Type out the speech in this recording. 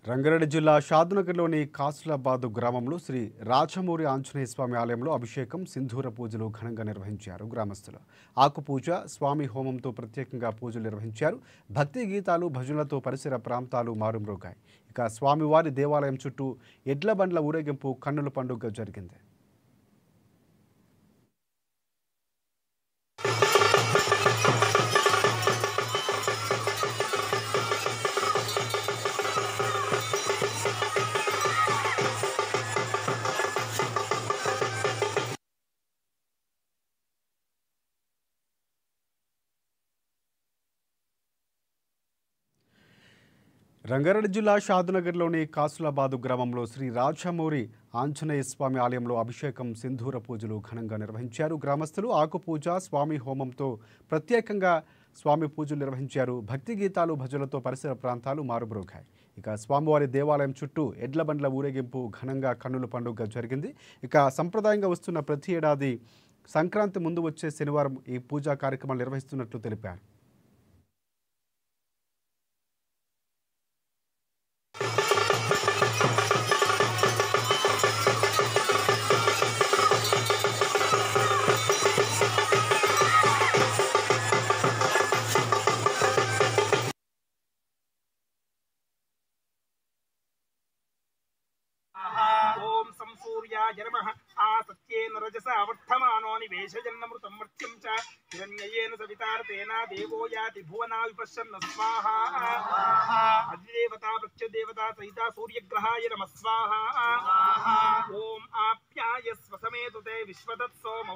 రంగారెడ్డి జిల్లా షాద్నగర్లోని కాసులాబాదు గ్రామంలో శ్రీ రాచమూరి ఆంజనేయ స్వామి ఆలయంలో అభిషేకం సింధూర పూజలు ఘనంగా నిర్వహించారు గ్రామస్తులు. ఆకుపూజ, స్వామి హోమంతో ప్రత్యేకంగా పూజలు నిర్వహించారు. భక్తి గీతాలు, భజనలతో పరిసర ప్రాంతాలు మారుమ్రోగాయి. ఇక స్వామివారి దేవాలయం చుట్టూ ఎడ్ల బండ్ల ఊరేగింపు కన్నుల పండుగ జరిగింది. రంగారెడ్డి జిల్లా షాద్నగర్లోని కాసులాబాదు గ్రామంలో శ్రీ రాచమూరి ఆంజనేయ స్వామి ఆలయంలో అభిషేకం, సింధూర పూజలు ఘనంగా నిర్వహించారు. గ్రామస్తులు ఆకుపూజ, స్వామి హోమంతో ప్రత్యేకంగా స్వామి పూజలు నిర్వహించారు. భక్తి గీతాలు, భజనలతో పరిసర ప్రాంతాలు మారుమ్రోగాయి. ఇక స్వామివారి దేవాలయం చుట్టూ ఎడ్ల బండ్ల ఊరేగింపు ఘనంగా కన్నుల పండుగ జరిగింది. ఇక సంప్రదాయంగా వస్తున్న ప్రతి ఏడాది సంక్రాంతి ముందు వచ్చే శనివారం ఈ పూజా కార్యక్రమాలు నిర్వహిస్తున్నట్లు తెలిపారు. ओम संसूर्याय नमः आसत्येन रजसा वर्धमानो निवेशजन्नमृतं मर्त्यं च हिरण्ययेन सवितार्तेन देवो याति भुवना विपश्यन्न स्वाहा अधिदेवता प्रत्यदेवता सहिता सूर्यग्रहाय नमः स्वाहा ओम आप्याय स्वसमेतुते विश्वतत्सोम